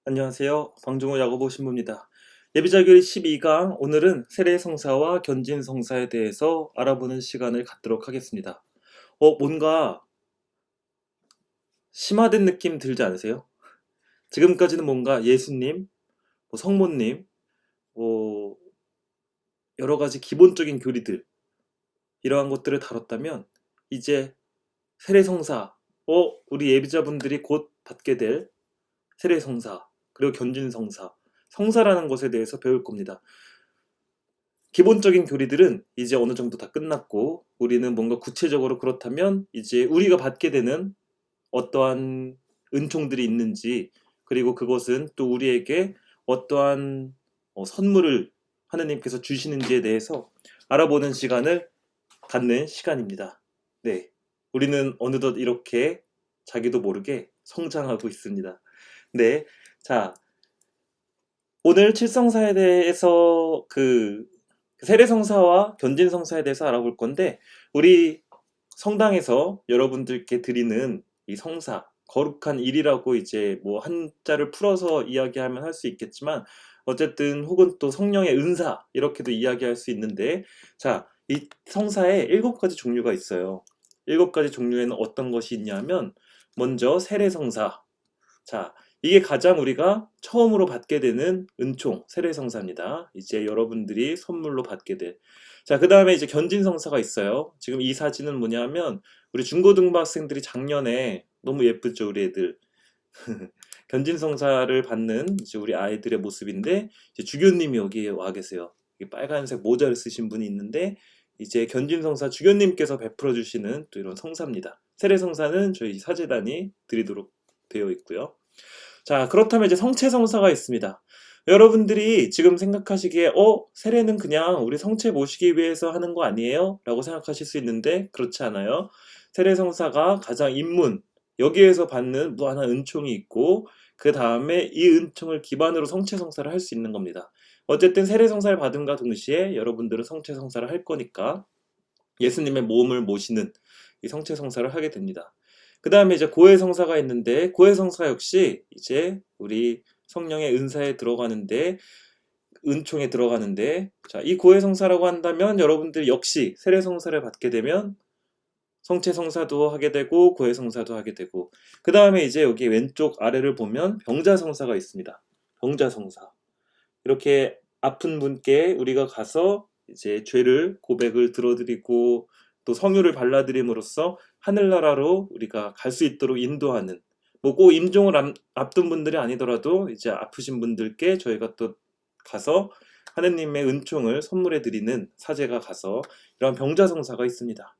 안녕하세요. 방종호 야고보 신부입니다. 예비자교리 12강 오늘은 세례성사와 견진성사에 대해서 알아보는 시간을 갖도록 하겠습니다. 뭔가 심화된 느낌 들지 않으세요? 지금까지는 뭔가 예수님, 성모님, 뭐 여러 가지 기본적인 교리들 이러한 것들을 다뤘다면 이제 세례성사, 우리 예비자분들이 곧 받게 될 세례성사, 그리고 견진성사, 성사라는 것에 대해서 배울 겁니다. 기본적인 교리들은 이제 어느 정도 다 끝났고 우리는 뭔가 구체적으로 그렇다면 이제 우리가 받게 되는 어떠한 은총들이 있는지, 그리고 그것은 또 우리에게 어떠한 선물을 하느님께서 주시는지에 대해서 알아보는 시간을 갖는 시간입니다. 네, 우리는 어느덧 이렇게 자기도 모르게 성장하고 있습니다. 네, 자, 오늘 칠성사에 대해서 세례성사와 견진성사에 대해서 알아볼 건데, 우리 성당에서 여러분들께 드리는 이 성사, 거룩한 일이라고 이제 뭐 한자를 풀어서 이야기하면 할 수 있겠지만, 어쨌든 혹은 또 성령의 은사 이렇게도 이야기할 수 있는데, 자, 이 성사에 7가지 종류가 있어요. 7가지 종류에는 어떤 것이 있냐면, 먼저 세례성사. 자, 이게 가장 우리가 처음으로 받게 되는 은총, 세례성사입니다. 이제 여러분들이 선물로 받게 될. 자, 그 다음에 이제 견진성사가 있어요. 지금 이 사진은 뭐냐면, 우리 중고등부학생들이 작년에 너무 예쁘죠, 우리 애들. 견진성사를 받는 이제 우리 아이들의 모습인데, 이제 주교님이 여기에 와 계세요. 빨간색 모자를 쓰신 분이 있는데, 이제 견진성사 주교님께서 베풀어 주시는 또 이런 성사입니다. 세례성사는 저희 사제단이 드리도록 되어 있고요. 자, 그렇다면 이제 성체성사가 있습니다. 여러분들이 지금 생각하시기에 세례는 그냥 우리 성체 모시기 위해서 하는 거 아니에요? 라고 생각하실 수 있는데 그렇지 않아요. 세례성사가 가장 입문, 여기에서 받는 무한한 은총이 있고, 그 다음에 이 은총을 기반으로 성체성사를 할 수 있는 겁니다. 어쨌든 세례성사를 받은과 동시에 여러분들은 성체성사를 할 거니까 예수님의 몸을 모시는 이 성체성사를 하게 됩니다. 그 다음에 이제 고해성사가 있는데, 고해성사 역시 이제 우리 성령의 은사에 들어가는데, 은총에 들어가는데, 자, 이 고해성사라고 한다면 여러분들 역시 세례성사를 받게 되면 성체성사도 하게 되고 고해성사도 하게 되고, 그 다음에 이제 여기 왼쪽 아래를 보면 병자성사가 있습니다. 병자성사. 이렇게 아픈 분께 우리가 가서 이제 죄를 고백을 들어드리고 또 성유를 발라드림으로써 하늘나라로 우리가 갈 수 있도록 인도하는, 뭐 꼭 임종을 앞둔 분들이 아니더라도 이제 아프신 분들께 저희가 또 가서 하느님의 은총을 선물해 드리는 사제가 가서 이런 병자성사가 있습니다.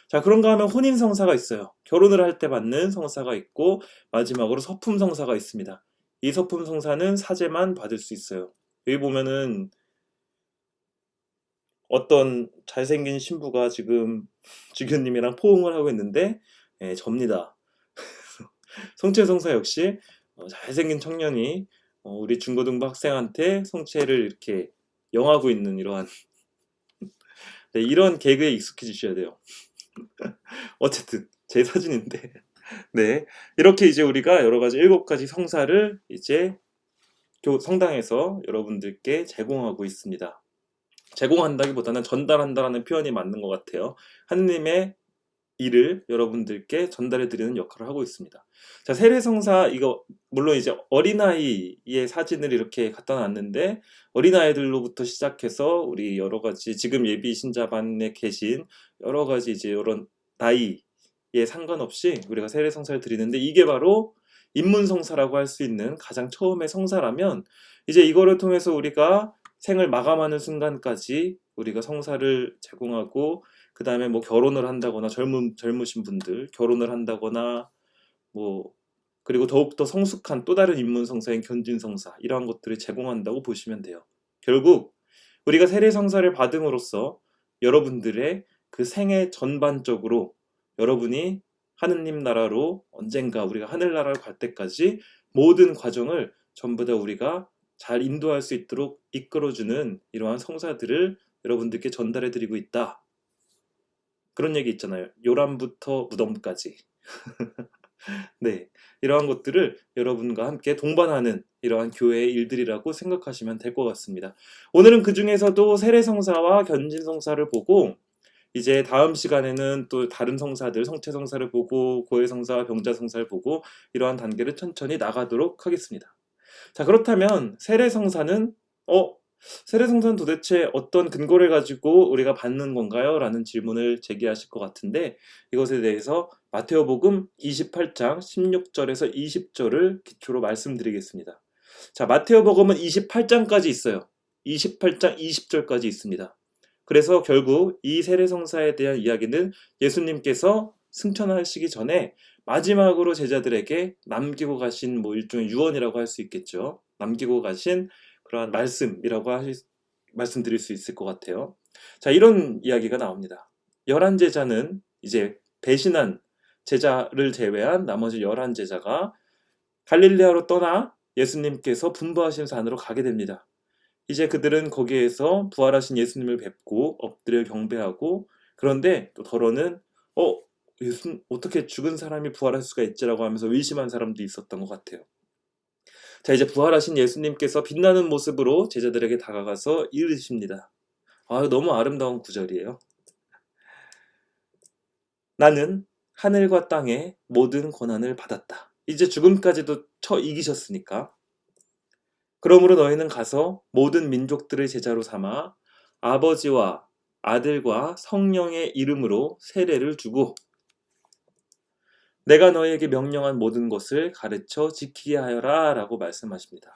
자, 그런가 하면 혼인성사가 있어요. 결혼을 할 때 받는 성사가 있고, 마지막으로 서품성사가 있습니다. 이 서품성사는 사제만 받을 수 있어요. 여기 보면은 어떤 잘생긴 신부가 지금 주교님이랑 포옹을 하고 있는데, 접니다. 성체성사 역시 잘생긴 청년이 우리 중고등부 학생한테 성체를 이렇게 영하고 있는 이러한 네, 이런 개그에 익숙해지셔야 돼요. 어쨌든 제 사진인데 네, 이렇게 이제 우리가 여러 가지 7가지 성사를 이제 성당에서 여러분들께 제공하고 있습니다. 제공한다기보다는 전달한다라는 표현이 맞는 것 같아요. 하느님의 일을 여러분들께 전달해 드리는 역할을 하고 있습니다. 자, 세례성사 이거 물론 이제 어린아이의 사진을 이렇게 갖다 놨는데, 어린아이들로부터 시작해서 우리 여러 가지 지금 예비 신자반에 계신 여러 가지 이제 이런 나이에 상관없이 우리가 세례성사를 드리는데, 이게 바로 입문성사라고 할 수 있는 가장 처음의 성사라면, 이제 이거를 통해서 우리가 생을 마감하는 순간까지 우리가 성사를 제공하고, 그 다음에 뭐 결혼을 한다거나 젊으신 분들 결혼을 한다거나 뭐, 그리고 더욱더 성숙한 또 다른 입문성사인 견진성사 이러한 것들을 제공한다고 보시면 돼요. 결국 우리가 세례성사를 받음으로써 여러분들의 그 생애 전반적으로 여러분이 하느님 나라로 언젠가 우리가 하늘나라로 갈 때까지 모든 과정을 전부 다 우리가 잘 인도할 수 있도록 이끌어주는 이러한 성사들을 여러분들께 전달해 드리고 있다. 그런 얘기 있잖아요. 요람부터 무덤까지. 네, 이러한 것들을 여러분과 함께 동반하는 이러한 교회의 일들이라고 생각하시면 될 것 같습니다. 오늘은 그 중에서도 세례성사와 견진성사를 보고 이제 다음 시간에는 또 다른 성사들, 성체성사를 보고 고해성사와 병자성사를 보고 이러한 단계를 천천히 나가도록 하겠습니다. 자, 그렇다면 세례성사는 도대체 어떤 근거를 가지고 우리가 받는 건가요? 라는 질문을 제기하실 것 같은데 이것에 대해서 마테오복음 28장 16절에서 20절을 기초로 말씀드리겠습니다. 자, 마테오복음은 28장까지 있어요. 28장 20절까지 있습니다. 그래서 결국 이 세례성사에 대한 이야기는 예수님께서 승천하시기 전에 마지막으로 제자들에게 남기고 가신 일종의 유언이라고 할 수 있겠죠. 남기고 가신 그러한 말씀이라고 말씀드릴 수 있을 것 같아요. 자, 이런 이야기가 나옵니다. 11제자는 이제 배신한 제자를 제외한 나머지 11제자가 갈릴레아로 떠나 예수님께서 분부하신 산으로 가게 됩니다. 이제 그들은 거기에서 부활하신 예수님을 뵙고 엎드려 경배하고 그런데 또 더러는 어떻게 죽은 사람이 부활할 수가 있지라고 하면서 의심한 사람도 있었던 것 같아요. 자, 이제 부활하신 예수님께서 빛나는 모습으로 제자들에게 다가가서 이르십니다. 너무 아름다운 구절이에요. 나는 하늘과 땅의 모든 권한을 받았다. 이제 죽음까지도 이기셨으니까. 그러므로 너희는 가서 모든 민족들의 제자로 삼아 아버지와 아들과 성령의 이름으로 세례를 주고 내가 너희에게 명령한 모든 것을 가르쳐 지키게 하여라 라고 말씀하십니다.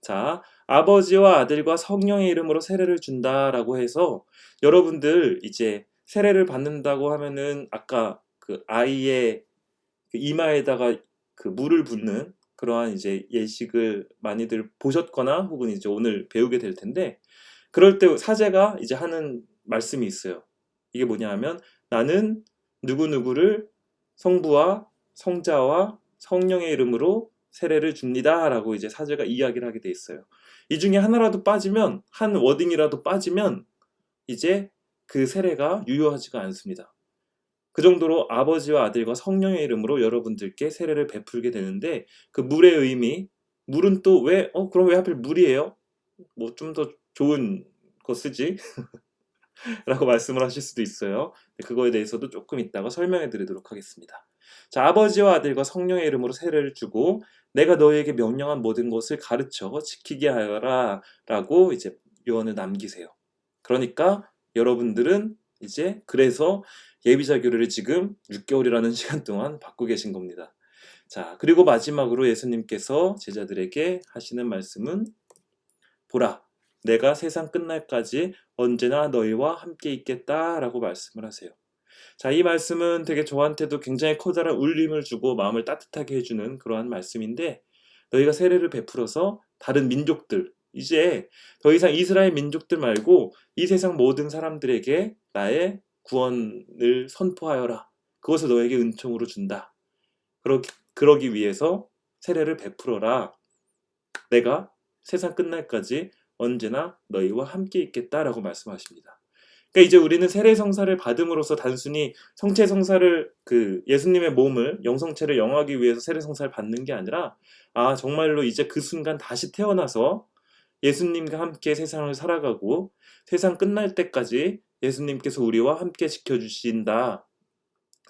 자, 아버지와 아들과 성령의 이름으로 세례를 준다라고 해서 여러분들 이제 세례를 받는다고 하면은 아까 그 아이의 그 이마에다가 그 물을 붓는 그러한 이제 예식을 많이들 보셨거나 혹은 이제 오늘 배우게 될 텐데 그럴 때 사제가 이제 하는 말씀이 있어요. 이게 뭐냐 하면 나는 누구누구를 성부와 성자와 성령의 이름으로 세례를 줍니다 라고 이제 사제가 이야기를 하게 돼 있어요. 이 중에 하나라도 빠지면 한 워딩이라도 빠지면 이제 그 세례가 유효하지가 않습니다. 그 정도로 아버지와 아들과 성령의 이름으로 여러분들께 세례를 베풀게 되는데 그 물의 의미, 물은 또 그럼 왜 하필 물이에요? 뭐 좀 더 좋은 거 쓰지? 라고 말씀을 하실 수도 있어요. 그거에 대해서도 조금 이따가 설명해 드리도록 하겠습니다. 자, 아버지와 아들과 성령의 이름으로 세례를 주고 내가 너희에게 명령한 모든 것을 가르쳐 지키게 하여라 라고 이제 유언을 남기세요. 그러니까 여러분들은 이제 그래서 예비자교를 지금 6개월이라는 시간 동안 받고 계신 겁니다. 자, 그리고 마지막으로 예수님께서 제자들에게 하시는 말씀은 보라, 내가 세상 끝날까지 언제나 너희와 함께 있겠다라고 말씀을 하세요. 자, 이 말씀은 되게 저한테도 굉장히 커다란 울림을 주고 마음을 따뜻하게 해주는 그러한 말씀인데 너희가 세례를 베풀어서 다른 민족들, 이제 더 이상 이스라엘 민족들 말고 이 세상 모든 사람들에게 나의 구원을 선포하여라. 그것을 너에게 은총으로 준다. 그러기 위해서 세례를 베풀어라. 내가 세상 끝날까지 언제나 너희와 함께 있겠다라고 말씀하십니다. 그러니까 이제 우리는 세례성사를 받음으로써 단순히 성체성사를 예수님의 몸을 영성체를 영하기 위해서 세례성사를 받는 게 아니라 정말로 이제 그 순간 다시 태어나서 예수님과 함께 세상을 살아가고 세상 끝날 때까지 예수님께서 우리와 함께 지켜주신다,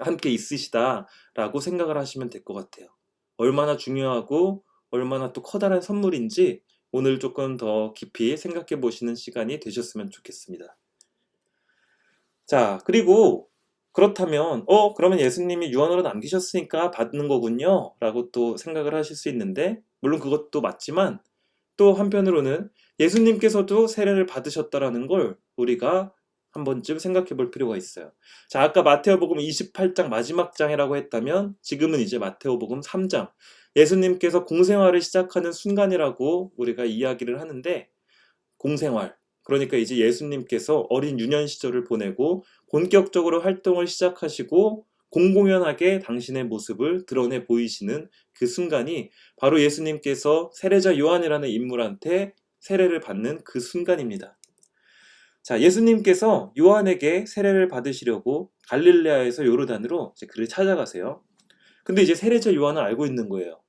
함께 있으시다 라고 생각을 하시면 될 것 같아요. 얼마나 중요하고 얼마나 또 커다란 선물인지 오늘 조금 더 깊이 생각해 보시는 시간이 되셨으면 좋겠습니다. 자, 그리고 그렇다면 그러면 예수님이 유언으로 남기셨으니까 받는 거군요 라고 또 생각을 하실 수 있는데 물론 그것도 맞지만 또 한편으로는 예수님께서도 세례를 받으셨다라는 걸 우리가 한 번쯤 생각해 볼 필요가 있어요. 자, 아까 마테오복음 28장 마지막 장이라고 했다면 지금은 이제 마테오복음 3장 예수님께서 공생활을 시작하는 순간이라고 우리가 이야기를 하는데 공생활, 그러니까 이제 예수님께서 어린 유년 시절을 보내고 본격적으로 활동을 시작하시고 공공연하게 당신의 모습을 드러내 보이시는 그 순간이 바로 예수님께서 세례자 요한이라는 인물한테 세례를 받는 그 순간입니다. 자, 예수님께서 요한에게 세례를 받으시려고 갈릴레아에서 요르단으로 이제 그를 찾아가세요. 근데 이제 세례자 요한은 알고 있는 거예요.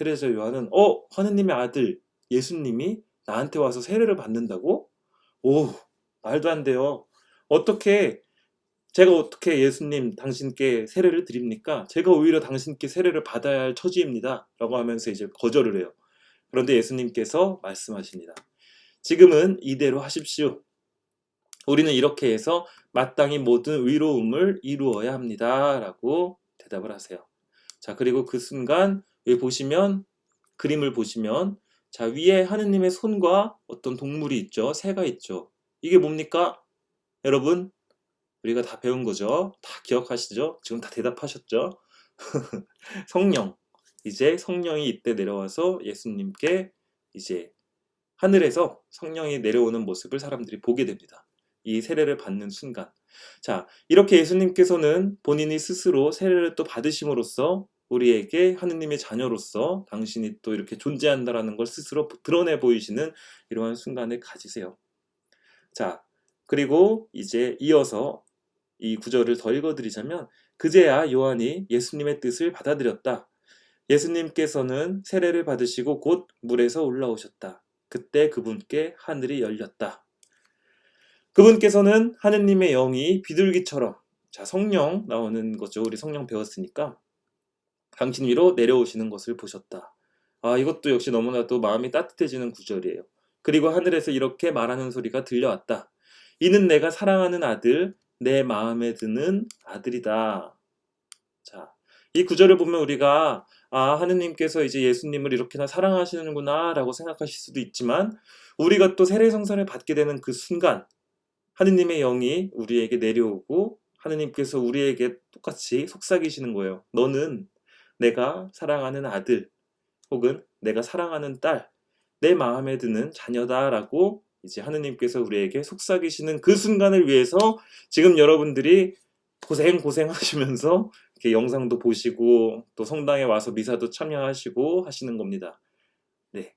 세례자 요한은 하느님의 아들 예수님이 나한테 와서 세례를 받는다고? 오, 말도 안 돼요. 제가 어떻게 예수님 당신께 세례를 드립니까? 제가 오히려 당신께 세례를 받아야 할 처지입니다. 라고 하면서 이제 거절을 해요. 그런데 예수님께서 말씀하십니다. 지금은 이대로 하십시오. 우리는 이렇게 해서 마땅히 모든 의로움을 이루어야 합니다. 라고 대답을 하세요. 자, 그리고 그 순간 여기 보시면 그림을 보시면 자, 위에 하느님의 손과 어떤 동물이 있죠. 새가 있죠. 이게 뭡니까? 여러분, 우리가 다 배운 거죠. 다 기억하시죠? 지금 다 대답하셨죠? 성령. 이제 성령이 이때 내려와서 예수님께 이제 하늘에서 성령이 내려오는 모습을 사람들이 보게 됩니다. 이 세례를 받는 순간. 자, 이렇게 예수님께서는 본인이 스스로 세례를 또 받으심으로써 우리에게 하느님의 자녀로서 당신이 또 이렇게 존재한다라는 걸 스스로 드러내 보이시는 이러한 순간을 가지세요. 자, 그리고 이제 이어서 이 구절을 더 읽어드리자면 그제야 요한이 예수님의 뜻을 받아들였다. 예수님께서는 세례를 받으시고 곧 물에서 올라오셨다. 그때 그분께 하늘이 열렸다. 그분께서는 하느님의 영이 비둘기처럼, 자, 성령 나오는 거죠. 우리 성령 배웠으니까 당신 위로 내려오시는 것을 보셨다. 아, 이것도 역시 너무나도 마음이 따뜻해지는 구절이에요. 그리고 하늘에서 이렇게 말하는 소리가 들려왔다. 이는 내가 사랑하는 아들, 내 마음에 드는 아들이다. 자, 이 구절을 보면 우리가 하느님께서 이제 예수님을 이렇게나 사랑하시는구나 라고 생각하실 수도 있지만 우리가 또 세례성사를 받게 되는 그 순간 하느님의 영이 우리에게 내려오고 하느님께서 우리에게 똑같이 속삭이시는 거예요. 너는 내가 사랑하는 아들 혹은 내가 사랑하는 딸, 내 마음에 드는 자녀다라고 이제 하느님께서 우리에게 속삭이시는 그 순간을 위해서 지금 여러분들이 고생하시면서 이렇게 영상도 보시고 또 성당에 와서 미사도 참여하시고 하시는 겁니다. 네,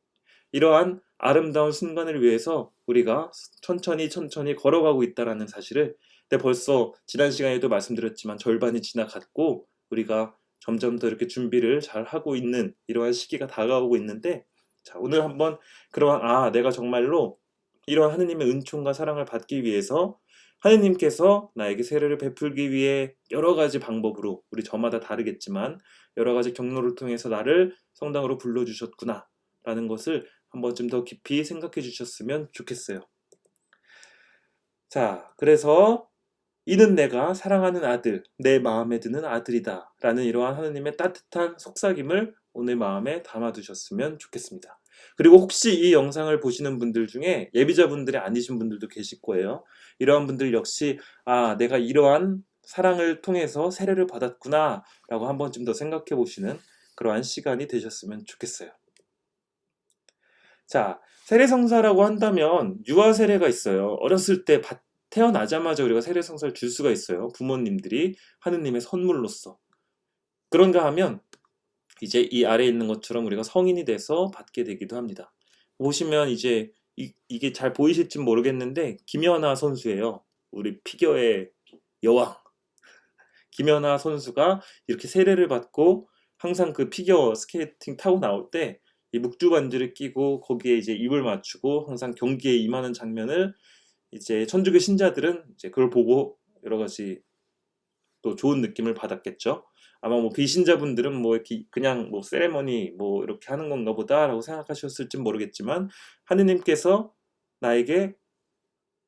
이러한 아름다운 순간을 위해서 우리가 천천히 걸어가고 있다라는 사실을 벌써 지난 시간에도 말씀드렸지만 절반이 지나갔고 우리가 점점 더 이렇게 준비를 잘 하고 있는 이러한 시기가 다가오고 있는데 자, 오늘 한번 그러한 내가 정말로 이러한 하느님의 은총과 사랑을 받기 위해서 하느님께서 나에게 세례를 베풀기 위해 여러 가지 방법으로 우리 저마다 다르겠지만 여러 가지 경로를 통해서 나를 성당으로 불러주셨구나 라는 것을 한번 좀 더 깊이 생각해 주셨으면 좋겠어요. 자, 그래서 이는 내가 사랑하는 아들, 내 마음에 드는 아들이다 라는 이러한 하느님의 따뜻한 속삭임을 오늘 마음에 담아두셨으면 좋겠습니다. 그리고 혹시 이 영상을 보시는 분들 중에 예비자분들이 아니신 분들도 계실 거예요. 이러한 분들 역시 내가 이러한 사랑을 통해서 세례를 받았구나 라고 한 번쯤 더 생각해 보시는 그러한 시간이 되셨으면 좋겠어요. 자, 세례성사라고 한다면 유아세례가 있어요. 어렸을 때 태어나자마자 우리가 세례성사를 줄 수가 있어요. 부모님들이 하느님의 선물로서. 그런가 하면 이제 이 아래에 있는 것처럼 우리가 성인이 돼서 받게 되기도 합니다. 보시면 이제 이게 잘 보이실지 모르겠는데 김연아 선수예요. 우리 피겨의 여왕. 김연아 선수가 이렇게 세례를 받고 항상 그 피겨 스케이팅 타고 나올 때 이 묵주 반지를 끼고 거기에 이제 입을 맞추고 항상 경기에 임하는 장면을 이제 천주교 신자들은 이제 그걸 보고 여러 가지 또 좋은 느낌을 받았겠죠. 아마 뭐 비신자분들은 뭐 이렇게 그냥 뭐 세레머니 뭐 이렇게 하는 건가 보다라고 생각하셨을지 모르겠지만 하느님께서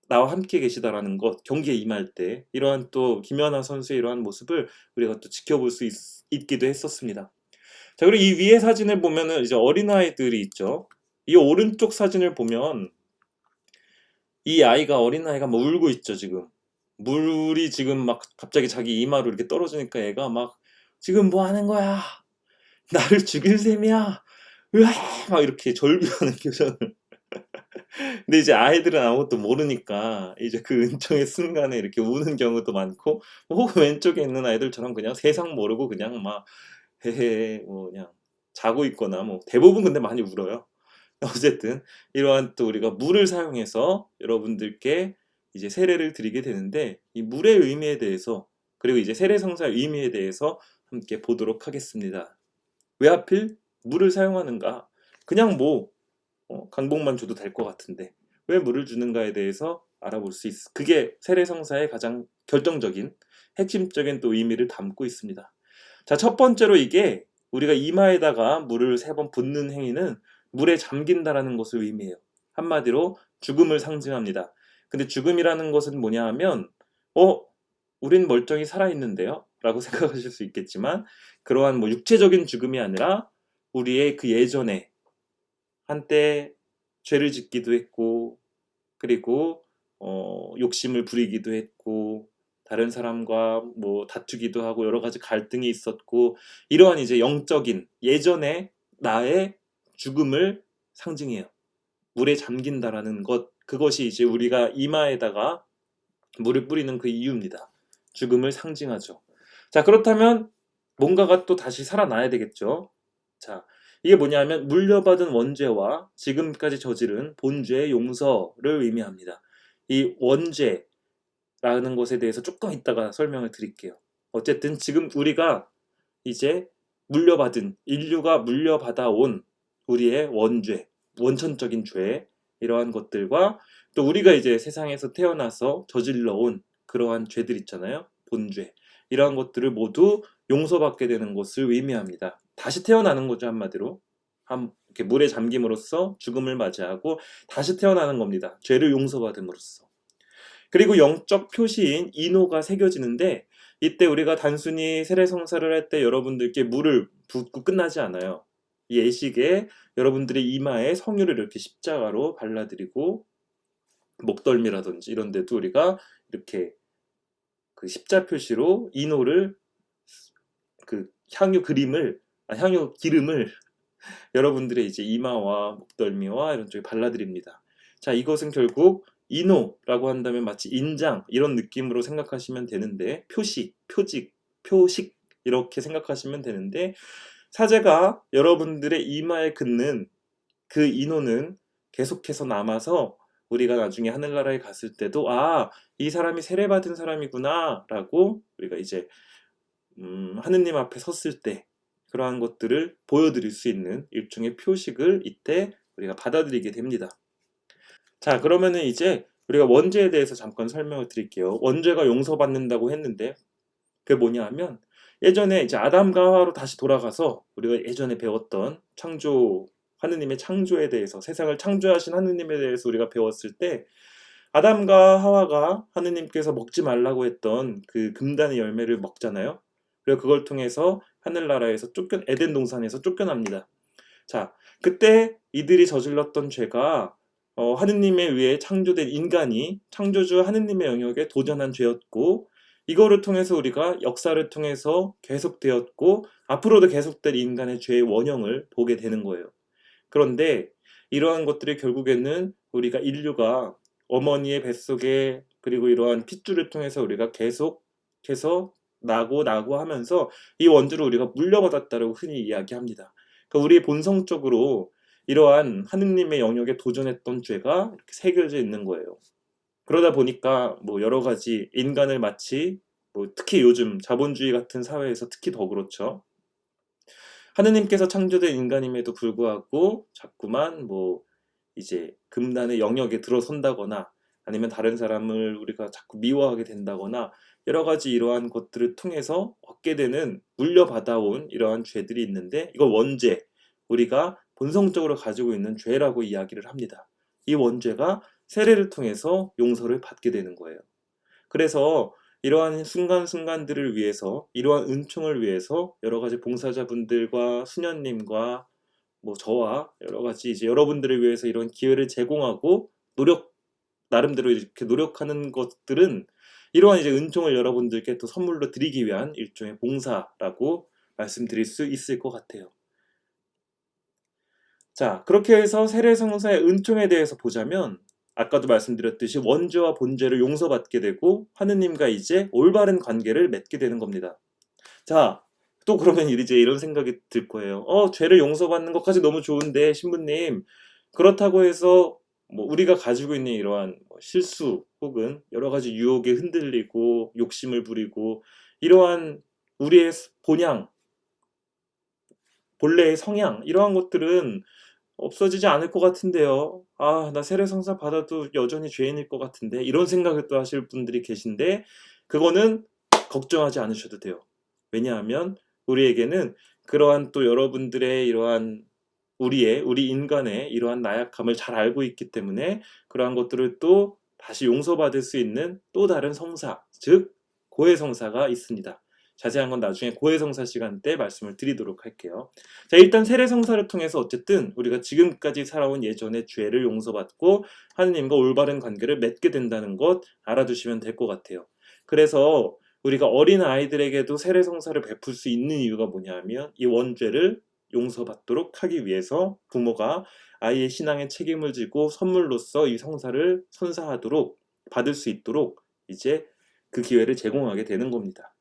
나와 함께 계시다라는 것, 경기에 임할 때 이러한 또 김연아 선수의 이러한 모습을 우리가 또 지켜볼 수 있기도 했었습니다. 자, 그리고 이 위에 사진을 보면은 이제 어린아이들이 있죠. 이 오른쪽 사진을 보면 이 어린아이가 막 울고 있죠, 지금. 물이 지금 막 갑자기 자기 이마로 이렇게 떨어지니까 얘가 막 지금 뭐 하는 거야? 나를 죽일 셈이야. 으아! 막 이렇게 절규하는 표정을. 근데 이제 아이들은 아무것도 모르니까 이제 그 은총의 순간에 이렇게 우는 경우도 많고 혹은 왼쪽에 있는 아이들처럼 그냥 세상 모르고 그냥 막 헤헤 뭐 그냥 자고 있거나 뭐 대부분 근데 많이 울어요. 어쨌든 이러한 또 우리가 물을 사용해서 여러분들께 이제 세례를 드리게 되는데 이 물의 의미에 대해서 그리고 이제 세례성사의 의미에 대해서 함께 보도록 하겠습니다. 왜 하필 물을 사용하는가? 그냥 뭐 강복만 줘도 될 것 같은데 왜 물을 주는가에 대해서 알아볼 수 있어. 그게 세례성사의 가장 결정적인 핵심적인 또 의미를 담고 있습니다. 자, 첫 번째로 이게 우리가 이마에다가 물을 3번 붓는 행위는 물에 잠긴다라는 것을 의미해요. 한마디로 죽음을 상징합니다. 근데 죽음이라는 것은 뭐냐 하면 우린 멀쩡히 살아있는데요? 라고 생각하실 수 있겠지만 그러한 뭐 육체적인 죽음이 아니라 우리의 그 예전에 한때 죄를 짓기도 했고 그리고 욕심을 부리기도 했고 다른 사람과 뭐 다투기도 하고 여러 가지 갈등이 있었고 이러한 이제 영적인 예전의 나의 죽음을 상징해요. 물에 잠긴다라는 것, 그것이 이제 우리가 이마에다가 물을 뿌리는 그 이유입니다. 죽음을 상징하죠. 자, 그렇다면 뭔가가 또 다시 살아나야 되겠죠. 자, 이게 뭐냐면 물려받은 원죄와 지금까지 저지른 본죄의 용서를 의미합니다. 이 원죄라는 것에 대해서 조금 이따가 설명을 드릴게요. 어쨌든 지금 우리가 이제 물려받은, 인류가 물려받아온 우리의 원죄, 원천적인 죄, 이러한 것들과 또 우리가 이제 세상에서 태어나서 저질러온 그러한 죄들 있잖아요. 본죄. 이러한 것들을 모두 용서받게 되는 것을 의미합니다. 다시 태어나는 거죠, 한마디로. 이렇게 물에 잠김으로써 죽음을 맞이하고 다시 태어나는 겁니다. 죄를 용서받음으로써. 그리고 영적 표시인 인호가 새겨지는데 이때 우리가 단순히 세례성사를 할 때 여러분들께 물을 붓고 끝나지 않아요. 이 예식에 여러분들의 이마에 성유를 이렇게 십자가로 발라드리고 목덜미라든지 이런 데도 우리가 이렇게 그 십자 표시로 인호를 그 향유 기름을 여러분들의 이제 이마와 목덜미와 이런 쪽에 발라드립니다. 자, 이것은 결국 인호라고 한다면 마치 인장 이런 느낌으로 생각하시면 되는데 표시, 표직, 표식 이렇게 생각하시면 되는데 사제가 여러분들의 이마에 긋는 그 인호는 계속해서 남아서 우리가 나중에 하늘나라에 갔을 때도 이 사람이 세례받은 사람이구나 라고 우리가 이제 하느님 앞에 섰을 때 그러한 것들을 보여드릴 수 있는 일종의 표식을 이때 우리가 받아들이게 됩니다. 자, 그러면은 이제 우리가 원죄에 대해서 잠깐 설명을 드릴게요. 원죄가 용서받는다고 했는데 그게 뭐냐 하면 예전에 이제 아담과 하와로 다시 돌아가서 우리가 예전에 배웠던 하느님의 창조에 대해서 세상을 창조하신 하느님에 대해서 우리가 배웠을 때 아담과 하와가 하느님께서 먹지 말라고 했던 그 금단의 열매를 먹잖아요. 그리고 그걸 통해서 하늘나라에서 에덴 동산에서 쫓겨납니다. 자, 그때 이들이 저질렀던 죄가 하느님에 의해 창조된 인간이 창조주 하느님의 영역에 도전한 죄였고 이거를 통해서 우리가 역사를 통해서 계속되었고 앞으로도 계속될 인간의 죄의 원형을 보게 되는 거예요. 그런데 이러한 것들이 결국에는 우리가 인류가 어머니의 뱃속에 그리고 이러한 핏줄을 통해서 우리가 계속해서 나고 하면서 이 원주를 우리가 물려받았다고 흔히 이야기합니다. 그러니까 우리 본성적으로 이러한 하느님의 영역에 도전했던 죄가 이렇게 새겨져 있는 거예요. 그러다 보니까 뭐 여러 가지 인간을 마치 특히 요즘 자본주의 같은 사회에서 특히 더 그렇죠. 하느님께서 창조된 인간임에도 불구하고 자꾸만 이제 금단의 영역에 들어선다거나 아니면 다른 사람을 우리가 자꾸 미워하게 된다거나 여러 가지 이러한 것들을 통해서 얻게 되는 물려받아온 이러한 죄들이 있는데 이걸 원죄, 우리가 본성적으로 가지고 있는 죄라고 이야기를 합니다. 이 원죄가 세례를 통해서 용서를 받게 되는 거예요. 그래서 이러한 순간순간들을 위해서 이러한 은총을 위해서 여러 가지 봉사자분들과 수녀님과 저와 여러 가지 이제 여러분들을 위해서 이런 기회를 제공하고 나름대로 이렇게 노력하는 것들은 이러한 이제 은총을 여러분들께 또 선물로 드리기 위한 일종의 봉사라고 말씀드릴 수 있을 것 같아요. 자, 그렇게 해서 세례성사의 은총에 대해서 보자면 아까도 말씀드렸듯이 원죄와 본죄를 용서받게 되고 하느님과 이제 올바른 관계를 맺게 되는 겁니다. 자, 또 그러면 이제 이런 생각이 들 거예요. 죄를 용서받는 것까지 너무 좋은데 신부님 그렇다고 해서 우리가 가지고 있는 이러한 실수 혹은 여러 가지 유혹에 흔들리고 욕심을 부리고 이러한 우리의 본향 본래의 성향 이러한 것들은 없어지지 않을 것 같은데요. 아, 나 세례성사 받아도 여전히 죄인일 것 같은데 이런 생각을 또 하실 분들이 계신데 그거는 걱정하지 않으셔도 돼요. 왜냐하면 우리에게는 그러한 또 여러분들의 이러한 우리 인간의 이러한 나약함을 잘 알고 있기 때문에 그러한 것들을 또 다시 용서받을 수 있는 또 다른 성사, 즉 고해성사가 있습니다. 자세한 건 나중에 고해성사 시간 때 말씀을 드리도록 할게요. 자, 일단 세례성사를 통해서 어쨌든 우리가 지금까지 살아온 예전의 죄를 용서받고 하느님과 올바른 관계를 맺게 된다는 것 알아두시면 될 것 같아요. 그래서 우리가 어린 아이들에게도 세례성사를 베풀 수 있는 이유가 뭐냐 하면 이 원죄를 용서받도록 하기 위해서 부모가 아이의 신앙에 책임을 지고 선물로서 이 성사를 선사하도록 받을 수 있도록 이제 그 기회를 제공하게 되는 겁니다.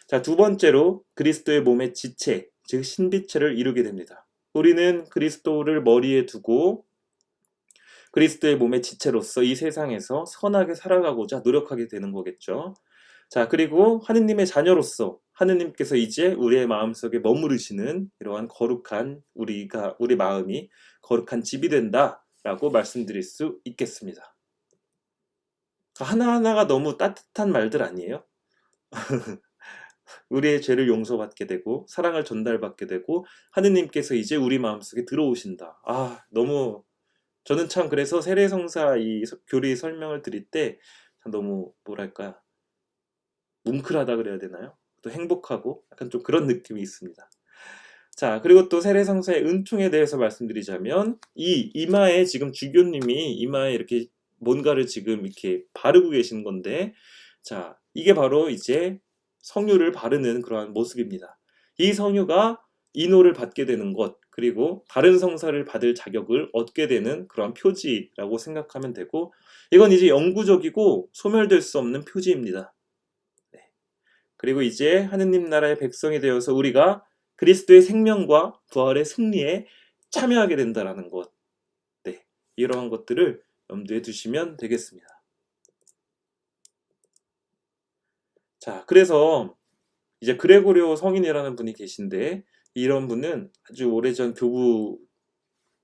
자, 두 번째로 그리스도의 몸의 지체, 즉 신비체를 이루게 됩니다. 우리는 그리스도를 머리에 두고 그리스도의 몸의 지체로서 이 세상에서 선하게 살아가고자 노력하게 되는 거겠죠. 자, 그리고 하느님의 자녀로서 하느님께서 이제 우리의 마음속에 머무르시는 이러한 거룩한 우리 마음이 거룩한 집이 된다라고 말씀드릴 수 있겠습니다. 하나하나가 너무 따뜻한 말들 아니에요? 우리의 죄를 용서받게 되고 사랑을 전달받게 되고 하느님께서 이제 우리 마음속에 들어오신다. 아, 너무 저는 참 그래서 세례성사 이 교리 설명을 드릴 때 너무 뭐랄까 뭉클하다 그래야 되나요? 또 행복하고 약간 좀 그런 느낌이 있습니다. 자, 그리고 또 세례성사의 은총에 대해서 말씀드리자면 이 이마에 지금 주교님이 이마에 이렇게 뭔가를 지금 이렇게 바르고 계신 건데 자, 이게 바로 이제 성유를 바르는 그러한 모습입니다. 이 성유가 인호를 받게 되는 것 그리고 다른 성사를 받을 자격을 얻게 되는 그러한 표지라고 생각하면 되고 이건 이제 영구적이고 소멸될 수 없는 표지입니다. 네. 그리고 이제 하느님 나라의 백성이 되어서 우리가 그리스도의 생명과 부활의 승리에 참여하게 된다라는 것. 네. 이러한 것들을 염두에 두시면 되겠습니다. 자, 그래서 이제 그레고리오 성인이라는 분이 계신데 이런 분은 아주 오래전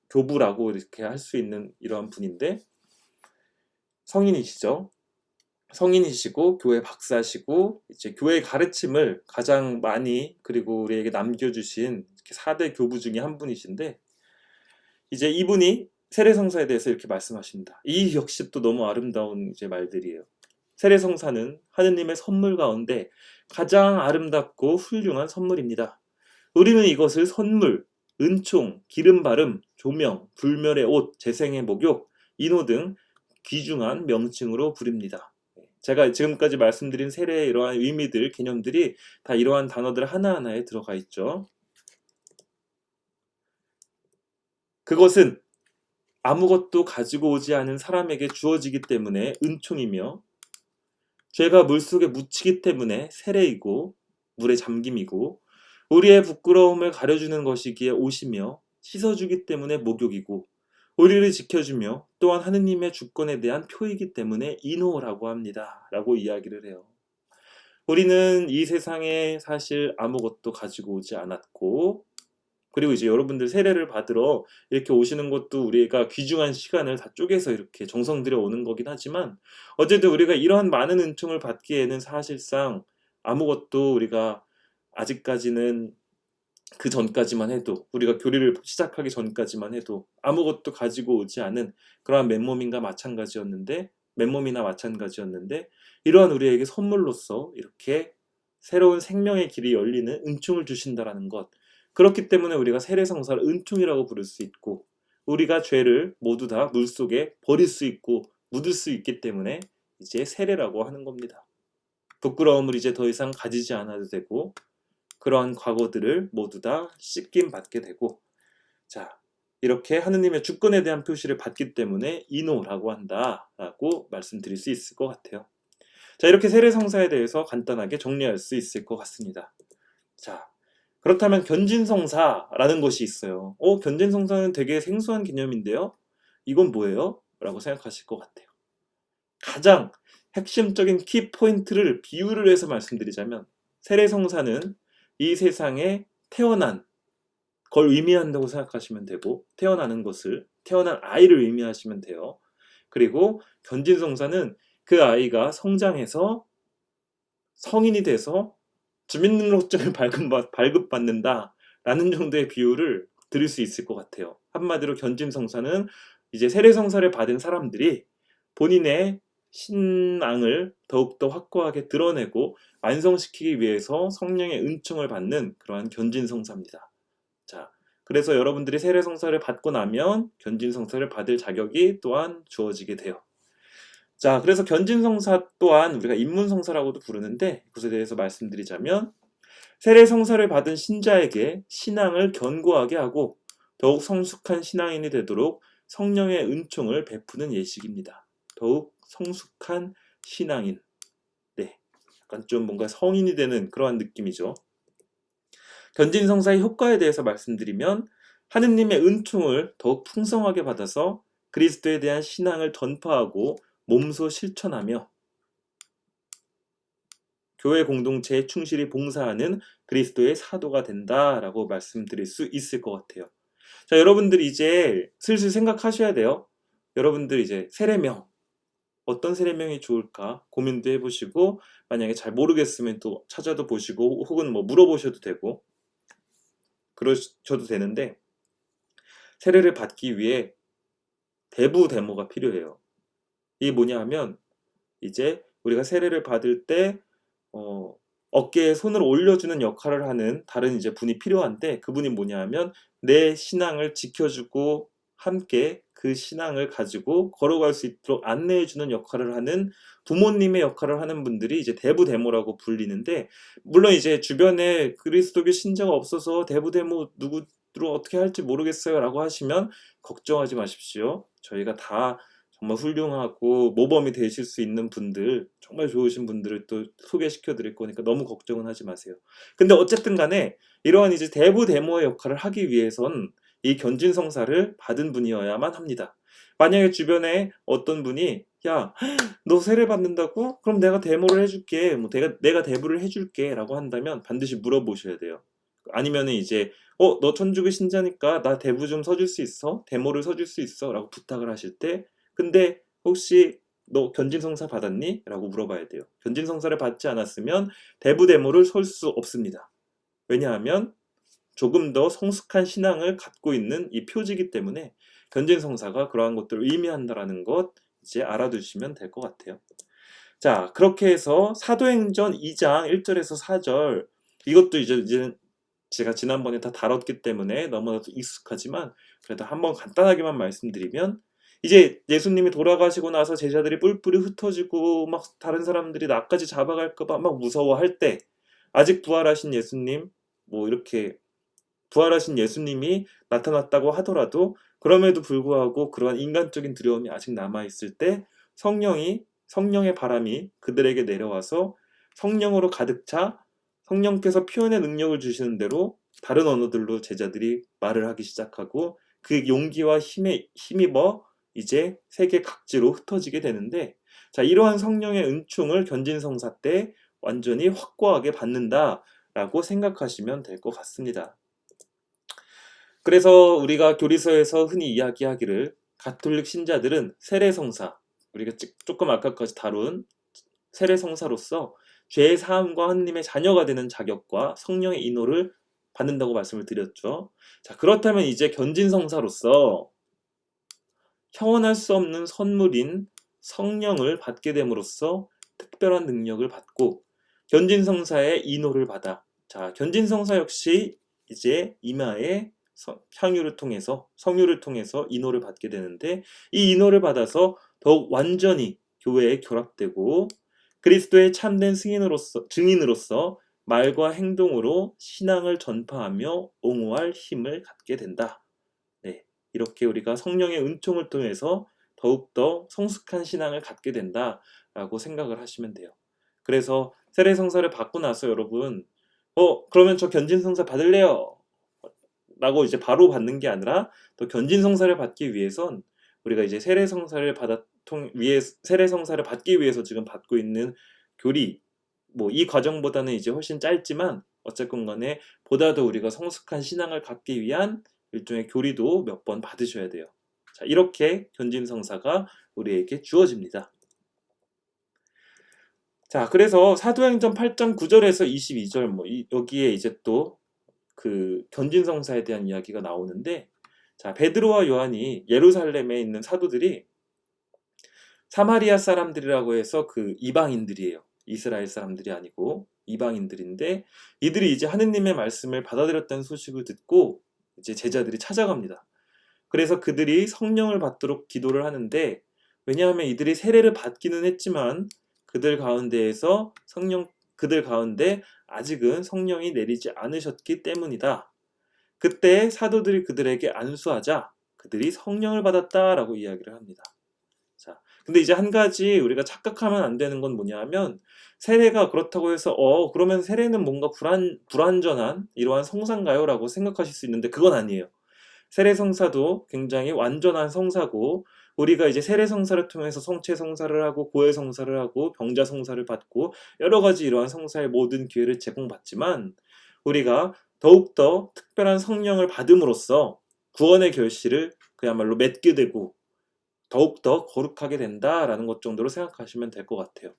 교부라고 이렇게 할 수 있는 이러한 분인데 성인이시죠. 성인이시고 교회 박사시고 이제 교회 가르침을 가장 많이 그리고 우리에게 남겨주신 4대 교부 중에 한 분이신데 이제 이분이 세례성사에 대해서 이렇게 말씀하십니다. 이 역시 또 너무 아름다운 이제 말들이에요. 세례성사는 하느님의 선물 가운데 가장 아름답고 훌륭한 선물입니다. 우리는 이것을 선물, 은총, 기름바름, 조명, 불멸의 옷, 재생의 목욕, 인호 등 귀중한 명칭으로 부릅니다. 제가 지금까지 말씀드린 세례의 이러한 의미들, 개념들이 다 이러한 단어들 하나하나에 들어가 있죠. 그것은 아무것도 가지고 오지 않은 사람에게 주어지기 때문에 은총이며 죄가 물속에 묻히기 때문에 세례이고 물에 잠김이고 우리의 부끄러움을 가려주는 것이기에 옷이며 씻어주기 때문에 목욕이고 우리를 지켜주며 또한 하느님의 주권에 대한 표이기 때문에 인호라고 합니다. 라고 이야기를 해요. 우리는 이 세상에 사실 아무것도 가지고 오지 않았고 그리고 이제 여러분들 세례를 받으러 이렇게 오시는 것도 우리가 귀중한 시간을 다 쪼개서 이렇게 정성 들여 오는 거긴 하지만 어쨌든 우리가 이러한 많은 은총을 받기에는 사실상 아무것도 우리가 아직까지는 그 전까지만 해도 우리가 교리를 시작하기 전까지만 해도 아무것도 가지고 오지 않은 그러한 맨몸이나 마찬가지였는데 이러한 우리에게 선물로서 이렇게 새로운 생명의 길이 열리는 은총을 주신다라는 것 그렇기 때문에 우리가 세례성사를 은총이라고 부를 수 있고 우리가 죄를 모두 다 물속에 버릴 수 있고 묻을 수 있기 때문에 이제 세례라고 하는 겁니다. 부끄러움을 이제 더 이상 가지지 않아도 되고 그러한 과거들을 모두 다 씻김 받게 되고 자 이렇게 하느님의 주권에 대한 표시를 받기 때문에 인호라고 한다라고 말씀드릴 수 있을 것 같아요. 자 이렇게 세례성사에 대해서 간단하게 정리할 수 있을 것 같습니다. 자 그렇다면 견진성사라는 것이 있어요. 견진성사는 되게 생소한 개념인데요. 이건 뭐예요? 라고 생각하실 것 같아요. 가장 핵심적인 키포인트를 비유를 해서 말씀드리자면 세례성사는 이 세상에 태어난 그걸 의미한다고 생각하시면 되고, 태어난 아이를 의미하시면 돼요. 그리고 견진성사는 그 아이가 성장해서 성인이 돼서 주민등록증을 발급받는다라는 정도의 비유를 드릴 수 있을 것 같아요. 한마디로 견진성사는 이제 세례성사를 받은 사람들이 본인의 신앙을 더욱더 확고하게 드러내고 완성시키기 위해서 성령의 은총을 받는 그러한 견진성사입니다. 자, 그래서 여러분들이 세례성사를 받고 나면 견진성사를 받을 자격이 또한 주어지게 돼요. 자, 그래서 견진성사 또한 우리가 입문성사라고도 부르는데, 그것에 대해서 말씀드리자면, 세례성사를 받은 신자에게 신앙을 견고하게 하고 더욱 성숙한 신앙인이 되도록 성령의 은총을 베푸는 예식입니다. 더욱 성숙한 신앙인. 네, 약간 좀 뭔가 성인이 되는 그러한 느낌이죠. 견진성사의 효과에 대해서 말씀드리면, 하느님의 은총을 더욱 풍성하게 받아서 그리스도에 대한 신앙을 전파하고 몸소 실천하며 교회 공동체에 충실히 봉사하는 그리스도의 사도가 된다라고 말씀드릴 수 있을 것 같아요. 자, 여러분들이 이제 슬슬 생각하셔야 돼요. 여러분들 이제 세례명, 어떤 세례명이 좋을까 고민도 해보시고, 만약에 잘 모르겠으면 또 찾아도 보시고, 혹은 뭐 물어보셔도 되고, 그러셔도 되는데, 세례를 받기 위해 대부대모가 필요해요. 이게 뭐냐 하면, 이제 우리가 세례를 받을 때 어깨에 손을 올려주는 역할을 하는 다른 이제 분이 필요한데, 그분이 뭐냐 하면 내 신앙을 지켜주고 함께 그 신앙을 가지고 걸어갈 수 있도록 안내해주는 역할을 하는 부모님의 역할을 하는 분들이 이제 대부대모라고 불리는데, 물론 이제 주변에 그리스도교 신자가 없어서 대부대모 누구로 어떻게 할지 모르겠어요 라고 하시면 걱정하지 마십시오. 저희가 다 정말 훌륭하고 모범이 되실 수 있는 분들, 정말 좋으신 분들을 또 소개시켜 드릴 거니까 너무 걱정은 하지 마세요. 근데 어쨌든 간에 이러한 이제 대부대모의 역할을 하기 위해선 이 견진성사를 받은 분이어야만 합니다. 만약에 주변에 어떤 분이 야, 너 세례 받는다고? 그럼 내가 데모를 해줄게. 뭐 내가 대부를 해줄게. 라고 한다면 반드시 물어보셔야 돼요. 아니면은 이제 너 천주교 신자니까 나 대부 좀 서줄 수 있어? 데모를 서줄 수 있어? 라고 부탁을 하실 때, 근데 혹시 너 견진성사 받았니? 라고 물어봐야 돼요. 견진성사를 받지 않았으면 대부데모를 설 수 없습니다. 왜냐하면 조금 더 성숙한 신앙을 갖고 있는 이 표지이기 때문에 견진성사가 그러한 것들을 의미한다라는 것 이제 알아두시면 될 것 같아요. 자, 그렇게 해서 사도행전 2장 1절에서 4절, 이것도 이제 제가 지난번에 다 다뤘기 때문에 너무나도 익숙하지만 그래도 한번 간단하게만 말씀드리면, 이제 예수님이 돌아가시고 나서 제자들이 뿔뿔이 흩어지고 막 다른 사람들이 나까지 잡아갈까봐 막 무서워할 때, 아직 부활하신 예수님, 뭐 이렇게 부활하신 예수님이 나타났다고 하더라도 그럼에도 불구하고 그러한 인간적인 두려움이 아직 남아있을 때 성령의 바람이 그들에게 내려와서 성령으로 가득 차 성령께서 표현의 능력을 주시는 대로 다른 언어들로 제자들이 말을 하기 시작하고, 그 용기와 힘에 힘입어 이제 세계 각지로 흩어지게 되는데, 자, 이러한 성령의 은총을 견진성사 때 완전히 확고하게 받는다라고 생각하시면 될 것 같습니다. 그래서 우리가 교리서에서 흔히 이야기하기를 가톨릭 신자들은 세례성사, 우리가 조금 아까까지 다룬 세례성사로서 죄의 사함과 하느님의 자녀가 되는 자격과 성령의 인호를 받는다고 말씀을 드렸죠. 자, 그렇다면 이제 견진성사로서 형언할 수 없는 선물인 성령을 받게 됨으로써 특별한 능력을 받고 견진성사의 인호를 받아, 자, 견진성사 역시 이제 이마에 성유를 통해서 인호를 받게 되는데, 이 인호를 받아서 더욱 완전히 교회에 결합되고 그리스도의 참된 증인으로서 말과 행동으로 신앙을 전파하며 옹호할 힘을 갖게 된다. 네, 이렇게 우리가 성령의 은총을 통해서 더욱더 성숙한 신앙을 갖게 된다라고 생각을 하시면 돼요. 그래서 세례성사를 받고 나서 여러분, 그러면 저 견진성사 받을래요 라고 이제 바로 받는 게 아니라, 또 견진성사를 받기 위해선 우리가 이제 세례성사를 받기 위해서 지금 받고 있는 교리, 뭐 이 과정보다는 이제 훨씬 짧지만 어쨌건 간에 보다 더 우리가 성숙한 신앙을 갖기 위한 일종의 교리도 몇 번 받으셔야 돼요. 자, 이렇게 견진성사가 우리에게 주어집니다. 자, 그래서 사도행전 8장 9절에서 22절 여기에 이제 또 그 견진성사에 대한 이야기가 나오는데, 자, 베드로와 요한이 예루살렘에 있는 사도들이 사마리아 사람들이라고 해서 그 이방인들이에요. 이스라엘 사람들이 아니고 이방인들인데, 이들이 이제 하느님의 말씀을 받아들였다는 소식을 듣고 이제 제자들이 찾아갑니다. 그래서 그들이 성령을 받도록 기도를 하는데, 왜냐하면 이들이 세례를 받기는 했지만 그들 가운데 아직은 성령이 내리지 않으셨기 때문이다. 그때 사도들이 그들에게 안수하자 그들이 성령을 받았다라고 이야기를 합니다. 자, 근데 이제 한 가지 우리가 착각하면 안 되는 건 뭐냐 하면, 세례가 그렇다고 해서 그러면 세례는 뭔가 불완전한 이러한 성사인가요? 라고 생각하실 수 있는데, 그건 아니에요. 세례 성사도 굉장히 완전한 성사고, 우리가 이제 세례 성사를 통해서 성체 성사를 하고 고해 성사를 하고 병자 성사를 받고 여러 가지 이러한 성사의 모든 기회를 제공받지만, 우리가 더욱더 특별한 성령을 받음으로써 구원의 결실을 그야말로 맺게 되고 더욱더 거룩하게 된다라는 것 정도로 생각하시면 될 것 같아요.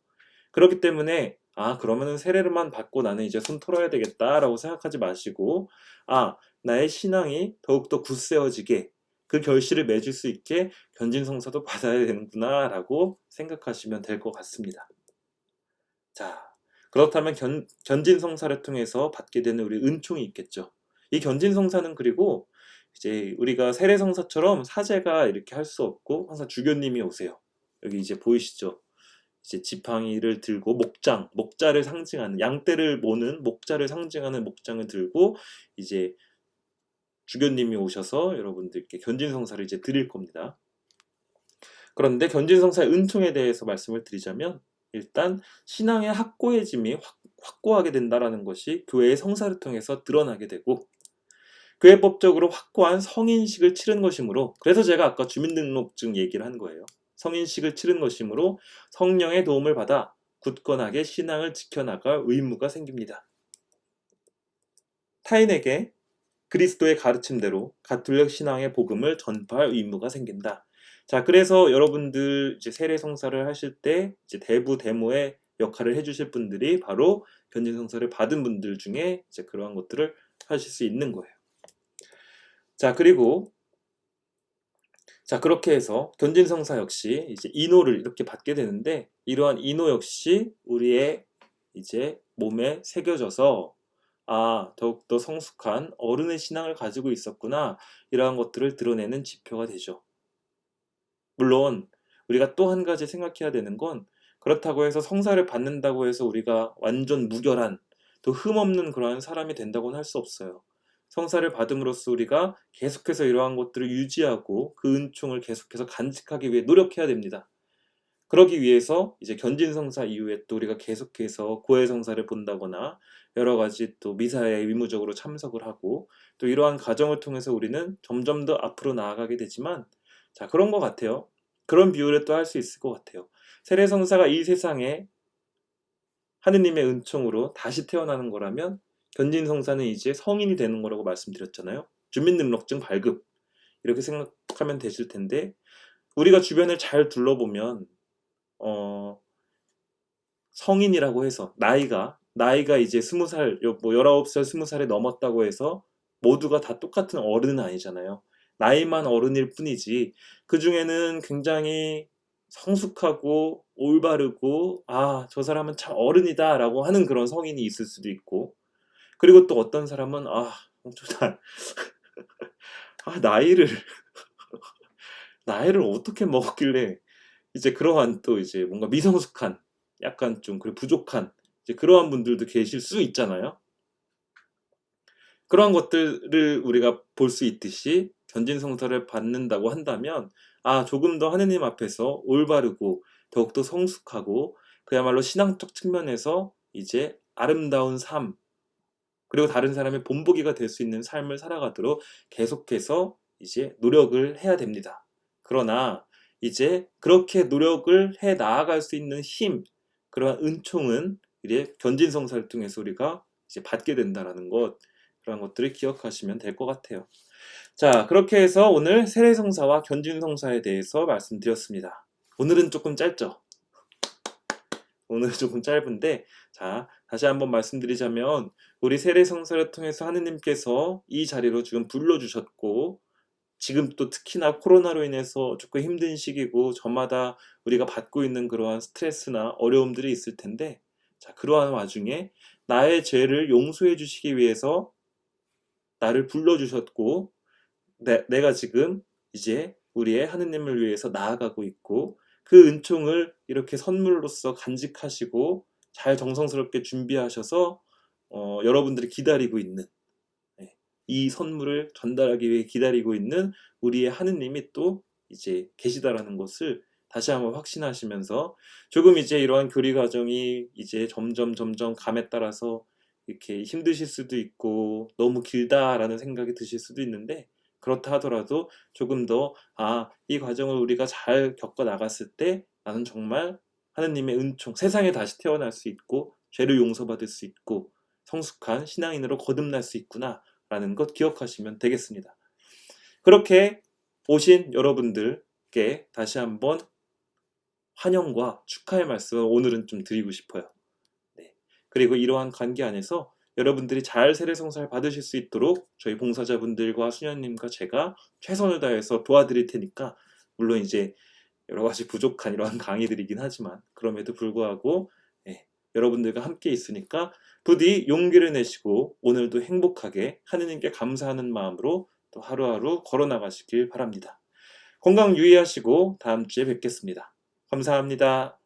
그렇기 때문에 그러면은 세례를만 받고 나는 이제 손 털어야 되겠다라고 생각하지 마시고, 나의 신앙이 더욱더 굳세어지게 그 결실을 맺을 수 있게 견진성사도 받아야 되는구나 라고 생각하시면 될 것 같습니다. 자, 그렇다면 견진성사를 통해서 받게 되는 우리 은총이 있겠죠. 이 견진성사는 그리고 이제 우리가 세례성사처럼 사제가 이렇게 할 수 없고 항상 주교님이 오세요. 여기 이제 보이시죠? 이제 지팡이를 들고 목자를 상징하는, 양떼를 모는 목자를 상징하는 목장을 들고 이제 주교님이 오셔서 여러분들께 견진성사를 이제 드릴 겁니다. 그런데 견진성사의 은총에 대해서 말씀을 드리자면, 일단 신앙의 확고해짐이 확고하게 된다라는 것이 교회의 성사를 통해서 드러나게 되고, 교회법적으로 확고한 성인식을 치른 것이므로, 그래서 제가 아까 주민등록증 얘기를 한 거예요. 성인식을 치른 것이므로 성령의 도움을 받아 굳건하게 신앙을 지켜나갈 의무가 생깁니다. 타인에게 그리스도의 가르침대로 가톨릭 신앙의 복음을 전파할 의무가 생긴다. 자, 그래서 여러분들 이제 세례 성사를 하실 때 이제 대부 대모의 역할을 해주실 분들이 바로 견진성사를 받은 분들 중에 이제 그러한 것들을 하실 수 있는 거예요. 자, 그리고 그렇게 해서 견진성사 역시 이제 인호를 이렇게 받게 되는데, 이러한 인호 역시 우리의 이제 몸에 새겨져서 더욱더 성숙한 어른의 신앙을 가지고 있었구나, 이러한 것들을 드러내는 지표가 되죠. 물론 우리가 또 한 가지 생각해야 되는 건, 그렇다고 해서 성사를 받는다고 해서 우리가 완전 무결한 또 흠없는 그러한 사람이 된다고는 할 수 없어요. 성사를 받음으로써 우리가 계속해서 이러한 것들을 유지하고 그 은총을 계속해서 간직하기 위해 노력해야 됩니다. 그러기 위해서 이제 견진성사 이후에 또 우리가 계속해서 고해성사를 본다거나 여러 가지 또 미사에 의무적으로 참석을 하고, 또 이러한 과정을 통해서 우리는 점점 더 앞으로 나아가게 되지만, 자, 그런 것 같아요. 그런 비유를 또 할 수 있을 것 같아요. 세례성사가 이 세상에 하느님의 은총으로 다시 태어나는 거라면, 견진성사는 이제 성인이 되는 거라고 말씀드렸잖아요. 주민등록증 발급, 이렇게 생각하면 되실 텐데, 우리가 주변을 잘 둘러보면 성인이라고 해서 나이가 이제 20살, 19살, 20살이 넘었다고 해서 모두가 다 똑같은 어른은 아니잖아요. 나이만 어른일 뿐이지, 그 중에는 굉장히 성숙하고 올바르고 저 사람은 참 어른이다 라고 하는 그런 성인이 있을 수도 있고, 그리고 또 어떤 사람은 나이를 어떻게 먹었길래 이제 그러한 또 이제 뭔가 미성숙한, 약간 좀 부족한 이제 그러한 분들도 계실 수 있잖아요. 그러한 것들을 우리가 볼 수 있듯이 견진성사를 받는다고 한다면, 조금 더 하느님 앞에서 올바르고 더욱더 성숙하고 그야말로 신앙적 측면에서 이제 아름다운 삶, 그리고 다른 사람의 본보기가 될 수 있는 삶을 살아가도록 계속해서 이제 노력을 해야 됩니다. 그러나 이제 그렇게 노력을 해 나아갈 수 있는 힘, 그러한 은총은 이제 견진성사를 통해서 우리가 이제 받게 된다라는 것, 그런 것들을 기억하시면 될 것 같아요. 자, 그렇게 해서 오늘 세례성사와 견진성사에 대해서 말씀드렸습니다. 오늘은 조금 짧죠? 오늘은 조금 짧은데, 자, 다시 한번 말씀드리자면 우리 세례성사를 통해서 하느님께서 이 자리로 지금 불러주셨고, 지금 또 특히나 코로나로 인해서 조금 힘든 시기고 저마다 우리가 받고 있는 그러한 스트레스나 어려움들이 있을 텐데, 자, 그러한 와중에 나의 죄를 용서해 주시기 위해서 나를 불러주셨고, 내가 지금 이제 우리의 하느님을 위해서 나아가고 있고, 그 은총을 이렇게 선물로서 간직하시고 잘 정성스럽게 준비하셔서 여러분들이 기다리고 있는, 이 선물을 전달하기 위해 기다리고 있는 우리의 하느님이 또 이제 계시다라는 것을 다시 한번 확신하시면서, 조금 이제 이러한 교리 과정이 이제 점점 감에 따라서 이렇게 힘드실 수도 있고 너무 길다라는 생각이 드실 수도 있는데, 그렇다 하더라도 조금 더 이 과정을 우리가 잘 겪어 나갔을 때 나는 정말 하느님의 은총, 세상에 다시 태어날 수 있고 죄를 용서받을 수 있고 성숙한 신앙인으로 거듭날 수 있구나 라는 것 기억하시면 되겠습니다. 그렇게 오신 여러분들께 다시 한번 환영과 축하의 말씀을 오늘은 좀 드리고 싶어요. 네. 그리고 이러한 관계 안에서 여러분들이 잘 세례성사를 받으실 수 있도록 저희 봉사자분들과 수녀님과 제가 최선을 다해서 도와드릴 테니까, 물론 이제 여러 가지 부족한 이러한 강의들이긴 하지만 그럼에도 불구하고 여러분들과 함께 있으니까 부디 용기를 내시고 오늘도 행복하게 하느님께 감사하는 마음으로 또 하루하루 걸어나가시길 바랍니다. 건강 유의하시고 다음 주에 뵙겠습니다. 감사합니다.